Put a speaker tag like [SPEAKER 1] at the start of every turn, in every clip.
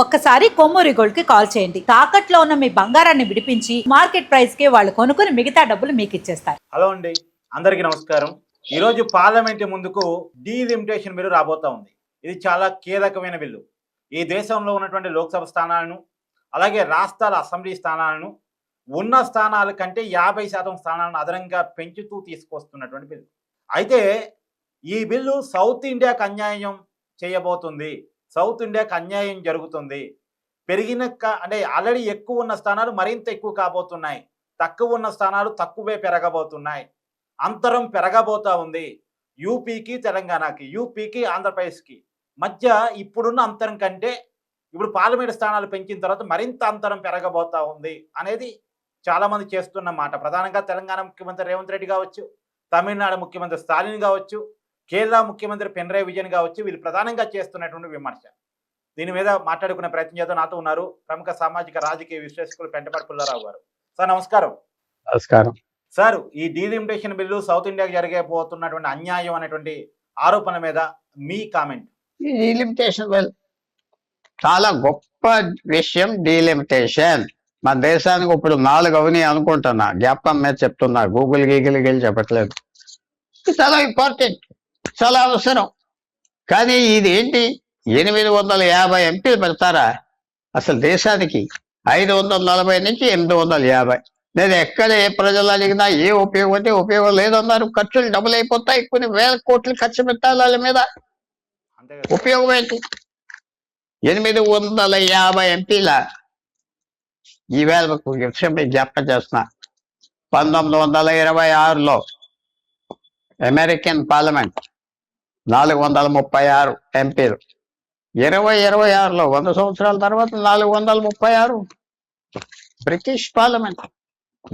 [SPEAKER 1] ఒక్కసారి కొమ్మూరి గోల్డ్ కి కాల్ చేయండి. తాకట్లో ఉన్న మీ బంగారాన్ని విడిపించి మార్కెట్ ప్రైస్ కి వాళ్ళు కొనుక్కుని మిగతా డబ్బులు మీకు ఇచ్చేస్తారు.
[SPEAKER 2] హలో అండి, అందరికీ నమస్కారం. ఈరోజు పార్లమెంట్ ముందుకు డీలిమిటేషన్ బిల్లు రాబోతా ఉంది. ఇది చాలా కీలకమైన బిల్లు. ఈ దేశంలో ఉన్నటువంటి లోక్సభ స్థానాలను, అలాగే రాష్ట్రాల అసెంబ్లీ స్థానాలను ఉన్న స్థానాల కంటే 50% స్థానాలను అదనంగా పెంచుతూ తీసుకొస్తున్నటువంటి బిల్లు. అయితే ఈ బిల్లు సౌత్ ఇండియాకు అన్యాయం చేయబోతుంది. సౌత్ ఇండియాకు అన్యాయం జరుగుతుంది. అంటే ఆల్రెడీ ఎక్కువ ఉన్న స్థానాలు మరింత ఎక్కువ కాబోతున్నాయి. తక్కువ ఉన్న స్థానాలు తక్కువే పెరగబోతున్నాయి. అంతరం పెరగబోతా ఉంది. యూపీకి తెలంగాణకి, యూపీకి ఆంధ్రప్రదేశ్కి మధ్య ఇప్పుడున్న అంతరం కంటే ఇప్పుడు పార్లమెంట్ స్థానాలు పెంచిన తర్వాత మరింత అంతరం పెరగబోతా ఉంది అనేది చాలామంది చేస్తున్న మాట. ప్రధానంగా తెలంగాణ ముఖ్యమంత్రి రేవంత్ రెడ్డి కావచ్చు, తమిళనాడు ముఖ్యమంత్రి స్టాలిన్ కావచ్చు, కేరళ ముఖ్యమంత్రి పినరయ్ విజయన్ కావచ్చు, వీళ్ళు ప్రధానంగా చేస్తున్నటువంటి విమర్శ. దీని మీద మాట్లాడుకునే ప్రయత్నం చేద్దాం. నాతో ఉన్నారు ప్రముఖ సామాజిక రాజకీయ విశ్లేషకులు పెంటపాటి పుల్లారావు గారు. సార్ నమస్కారం.
[SPEAKER 3] నమస్కారం
[SPEAKER 2] సార్, ఈ డీలిమిటేషన్ బిల్లు సౌత్ ఇండియాకి జరగబోతున్నటువంటి అన్యాయం అనేటువంటి ఆరోపణ మీద మీ కామెంట్.
[SPEAKER 3] ఈ డీలిమిటేషన్ బిల్ చాలా గొప్ప విషయం. డీలిమిటేషన్ మన దేశానికి ఇప్పుడు 4 అవని అనుకుంటున్నా, జ్ఞాపకం మీద చెప్తున్నా, గూగుల్ గీగిల్ చెప్పట్లేదు. ఇది చాలా ఇంపార్టెంట్, చాలా అవసరం. కానీ ఇది ఏంటి, 850 ఎంపీలు పెడతారా? అసలు దేశానికి 540 నుంచి 850. నేను ఎక్కడ ఏ ప్రజలు అడిగినా ఏ ఉపయోగం అంటే ఉపయోగం లేదన్నారు. ఖర్చులు డబుల్ అయిపోతాయి, కొన్ని వేల కోట్లు ఖర్చు పెట్టాలి వాళ్ళ మీద. ఉపయోగం ఏంటి? 850 ఎంపీల ఈవేళ విషయం జ్ఞాపకం చేస్తున్నా. 1926లో అమెరికన్ పార్లమెంట్ 436 ఎంపీలు. 2026లో 100 సంవత్సరాల తర్వాత 436. బ్రిటిష్ పార్లమెంట్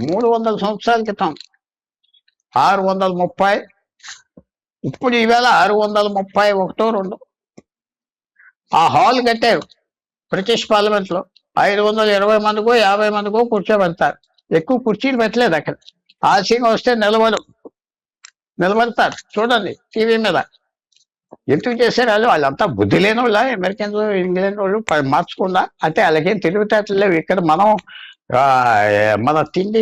[SPEAKER 3] 300 సంవత్సరాల క్రితం 630. ఇప్పుడు ఈవేళ 631, 2. ఆ హాల్ కట్టారు బ్రిటిష్ పార్లమెంట్ లో. 520 మందికో 50 మందికో కూర్చోబెడతారు. ఎక్కువ కుర్చీలు పెట్టలేదు అక్కడ. ఆలస్యంగా వస్తే నిలబడతారు. చూడండి టీవీ మీద. ఎందుకు చేశారు వాళ్ళు? వాళ్ళంతా బుద్ధి లేని వాళ్ళ, అమెరికన్స్ ఇంగ్లాండ్ వాళ్ళు మార్చకుండా. అంటే వాళ్ళకేం తెలివితేటలు లేవు. ఇక్కడ మన తిండి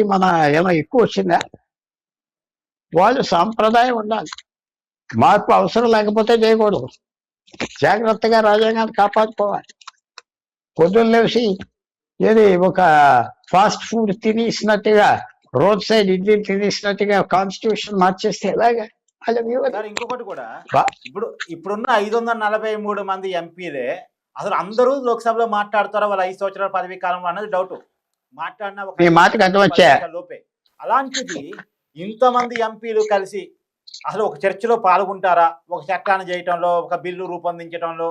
[SPEAKER 3] ఏమో ఎక్కువ వచ్చిందా? వాళ్ళు సాంప్రదాయం ఉండాలి. మార్పు అవసరం లేకపోతే చేయకూడదు. జాగ్రత్తగా రాజ్యాంగాన్ని కాపాడుకోవాలి. పొద్దున్న లేచి ఏది ఒక ఫాస్ట్ ఫుడ్ తినేసినట్టుగా, రోడ్ సైడ్ ఇడ్లీ తినేసినట్టుగా కాన్స్టిట్యూషన్ మార్చేస్తే ఎలాగా?
[SPEAKER 2] ఇంకొకటి కూడా, ఇప్పుడున్న 543 మంది ఎంపీలే అసలు అందరూ లోక్సభలో మాట్లాడతారా వాళ్ళ 5 సంవత్సరాల పదవీ కాలంలో అన్నది డౌట్. మాట్లాడిన లోపే. అలాంటిది ఇంతమంది ఎంపీలు కలిసి అసలు ఒక చర్చలో పాల్గొంటారా? ఒక చట్టాన్ని చేయటంలో, ఒక బిల్లు రూపొందించడంలో,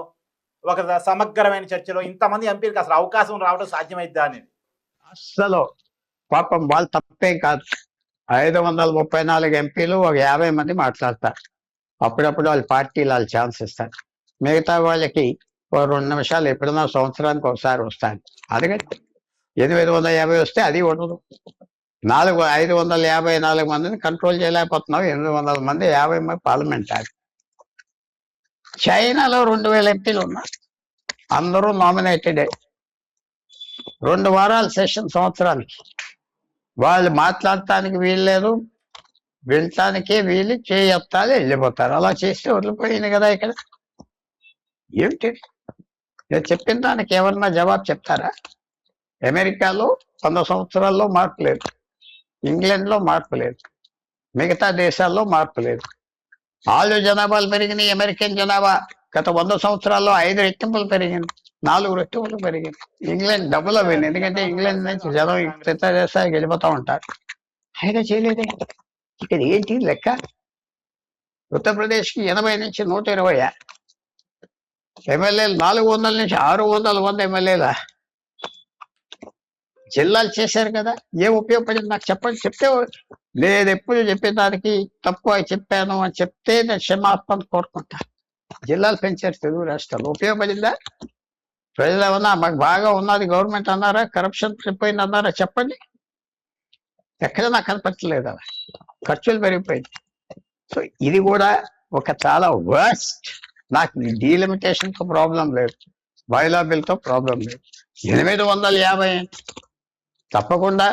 [SPEAKER 2] ఒక సమగ్రమైన చర్చలో ఇంతమంది ఎంపీలకు అసలు అవకాశం రావడం సాధ్యమైద్దా అనేది?
[SPEAKER 3] అస్సలు పాపం వాళ్ళు తప్పేం కాదు. 534 ఎంపీలు ఒక 50 మంది మాట్లాడతారు. అప్పుడప్పుడు వాళ్ళ పార్టీలు వాళ్ళు ఛాన్స్ ఇస్తారు. మిగతా వాళ్ళకి 2 నిమిషాలు ఎప్పుడన్నా సంవత్సరానికి ఒకసారి వస్తాయి. అదగండి 850 వస్తే అది ఉండదు. 554 మందిని కంట్రోల్ చేయలేకపోతున్నావు. 800 మంది 50 మంది పార్లమెంట్. చైనాలో 2000 ఎంపీలు ఉన్నారు. అందరూ నామినేటెడే. 2 వారాల సెషన్ సంవత్సరానికి. వాళ్ళు మాట్లాడటానికి వీల్లేదు, వినటానికే వీళ్ళు చేయొత్తాలి, వెళ్ళిపోతారు. అలా చేస్తే వదిలిపోయింది కదా ఇక్కడ. ఏమిటి నేను చెప్పిన దానికి ఎవరన్నా జవాబు చెప్తారా? అమెరికాలో 100 సంవత్సరాల్లో మార్పు లేదు, ఇంగ్లాండ్లో మార్పు లేదు, మిగతా దేశాల్లో మార్పు లేదు. వాళ్ళు జనాభాలు పెరిగినాయి. అమెరికన్ జనాభా గత 100 సంవత్సరాల్లో 5 రెట్టింపులు పెరిగింది, 4 రెట్టింపులు పెరిగింది. ఇంగ్లాండ్ డబుల్ అయింది. ఎందుకంటే ఇంగ్లాండ్ నుంచి జనం ఇతర దేశాలకు వెళ్ళిపోతూ ఉంటారు. అయినా చేయలేదే. ఇక్కడ ఏంటి లెక్క? ఉత్తరప్రదేశ్కి 80 నుంచి 120 ఎమ్మెల్యేలు, 400 నుంచి 600 మంది ఎమ్మెల్యేలా జిల్లాలు చేశారు కదా. ఏం ఉపయోగపడింది నాకు చెప్పండి. చెప్తే లేదు, ఎప్పుడు చెప్పిన దానికి తక్కువ చెప్పాను అని చెప్తే నేను క్షమాపణ కోరుకుంటా. జిల్లాలు పెంచారు తెలుగు రాష్ట్రాలు. ఉపయోగపడిందా? ప్రజలు ఏమన్నా మాకు బాగా ఉన్నది గవర్నమెంట్ అన్నారా? కరప్షన్ పడిపోయింది అన్నారా? చెప్పండి. ఎక్కడ నాకు కనపట్టలేదు. ఖర్చులు పెరిగిపోయింది. సో ఇది కూడా ఒక చాలా వర్స్ట్. నాకు డీలిమిటేషన్తో ప్రాబ్లం లేదు. బైలా బిల్తో ప్రాబ్లం లేదు. 850 తప్పకుండా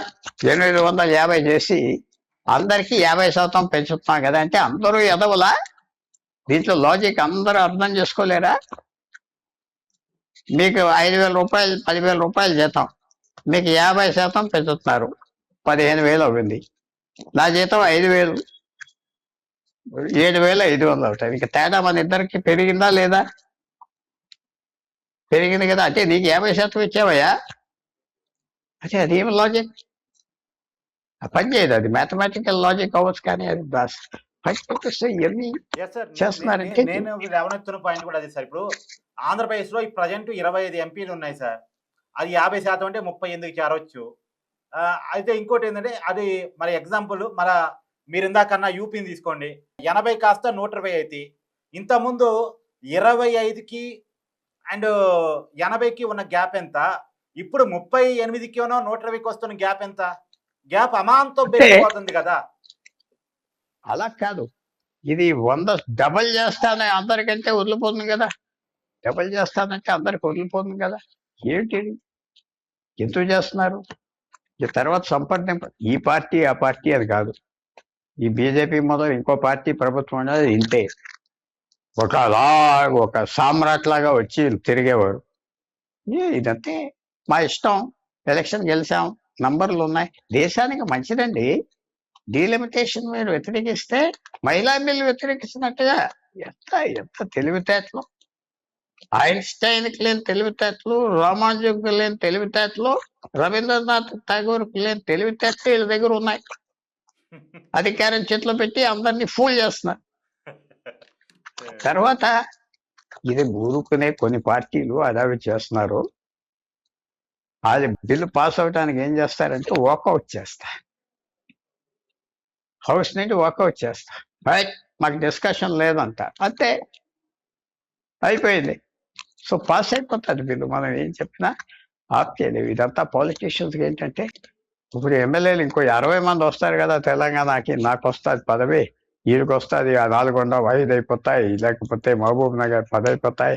[SPEAKER 3] 850 చేసి అందరికీ 50% పెంచుతున్నాం కదా అంటే అందరూ ఎదవలా? దీంట్లో లాజిక్ అందరూ అర్థం చేసుకోలేరా? మీకు 5,000 రూపాయలు 10,000 రూపాయలు జీతం, మీకు 50% పెంచుతున్నారు, 15,000 అవుతుంది. నా జీతం 5,000, 7,500 అవుతాయి. ఇక తేడా మన ఇద్దరికి పెరిగిందా లేదా? పెరిగింది కదా. అంటే నీకు 50% ఇచ్చావయ్యా, అంటే అదేం లాజిక్? పని చేయదు. అది మ్యాథమెటికల్ లాజిక్ అవ్వచ్చు, కానీ అది ఇవన్నీ
[SPEAKER 2] ఎస్ సార్,
[SPEAKER 3] చేస్తున్నారంటే
[SPEAKER 2] నేను లేవనెత్తున్న పాయింట్ కూడా అది సార్. ఇప్పుడు ఆంధ్రప్రదేశ్ లో ప్రజెంట్ 25 ఎంపీలు ఉన్నాయి సార్. అది 50% అంటే 30 ఎందుకు చేరవచ్చు. అయితే ఇంకోటి ఏంటంటే, అది మరి ఎగ్జాంపుల్ మన మీరు ఇందాకన్నా యూపీని తీసుకోండి, 80 కాస్త 120 అయితే ఇంతకుముందు 25కి అండ్ 80కి ఉన్న గ్యాప్ ఎంత, ఇప్పుడు 38కి 120కి వస్తున్న గ్యాప్ ఎంత? గ్యాప్ అమాంతం పెరిగిపోతుంది కదా.
[SPEAKER 3] అలా కాదు, ఇది 100 డబల్ చేస్తానే అందరికంటే వదిలిపోతుంది కదా. డబల్ చేస్తానంటే అందరికి వదిలిపోతుంది కదా. ఏంటి ఎందుకు చేస్తున్నారు? ఈ తర్వాత సంపర్కం ఈ పార్టీ ఆ పార్టీ అది కాదు. ఈ బీజేపీ మొదలు ఇంకో పార్టీ ప్రభుత్వం అనేది ఇంతే, ఒక సామ్రాట్ లాగా వచ్చి తిరిగేవారు. ఇదంతే, మా ఇష్టం, ఎలక్షన్ గెలిచాం, నంబర్లు ఉన్నాయి, దేశానికి మంచిదండి. డీలిమిటేషన్ మీరు వ్యతిరేకిస్తే మహిళా బిల్లు వ్యతిరేకిస్తున్నట్టుగా. ఎంత ఎంత తెలివితేటలు! ఐన్స్టైన్కి లేని తెలివితేటలు, రామానుజంకి లేని తెలివితేటలు, రవీంద్రనాథ్ ఠాగూర్కి లేని తెలివితేటలు వీళ్ళ దగ్గర ఉన్నాయి. అధికారం చేతిలో పెట్టి అందరినీ ఫూల్ చేస్తున్నారు. తర్వాత ఇది ఊరుకునే కొన్ని పార్టీలు అదావి చేస్తున్నారు. అది బిల్లు పాస్ అవడానికి ఏం చేస్తారంటే వాకౌట్ చేస్తా, హౌస్ నుండి వాకౌట్ చేస్తా, మాకు డిస్కషన్ లేదంట, అంతే, అయిపోయింది. సో పాస్ అయిపోతుంది బిల్లు. మనం ఏం చెప్పినా ఆప్ చేయలేవు. ఇదంతా పాలిటీషియన్స్కి ఏంటంటే, ఇప్పుడు ఎమ్మెల్యేలు ఇంకో 60 మంది వస్తారు కదా తెలంగాణకి, నాకు వస్తుంది పదవి, వీరికి వస్తుంది 4 5 అయిపోతాయి, లేకపోతే మహబూబ్ నగర్ 10 అయిపోతాయి,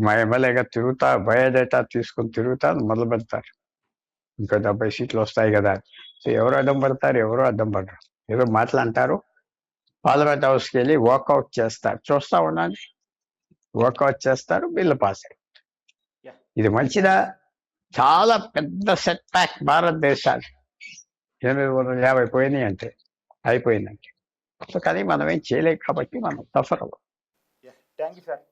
[SPEAKER 3] మా ఎమ్మెల్యేగా తిరుగుతా, బయోడేటా తీసుకుని తిరుగుతా మొదలు పెడతారు. ఇంకా 70 సీట్లు వస్తాయి కదా. సో ఎవరు అడ్డం పడతారు? ఎవరు అడ్డం పడరు. ఏదో మాటలు అంటారు, పార్లమెంట్ హౌస్కి వెళ్ళి వాకౌట్ చేస్తారు. చూస్తా ఉండండి, వాకౌట్ చేస్తారు, బిల్లు పాస్ అయ్యింది. ఇది మంచిదా? చాలా పెద్ద సెట్ బ్యాక్ భారతదేశానికి. 850 పోయినాయి అంటే అయిపోయిందంటే. సో కానీ మనం ఏం చేయలేం కాబట్టి మనం సఫర్ అవ్వం.
[SPEAKER 2] Thank you sir.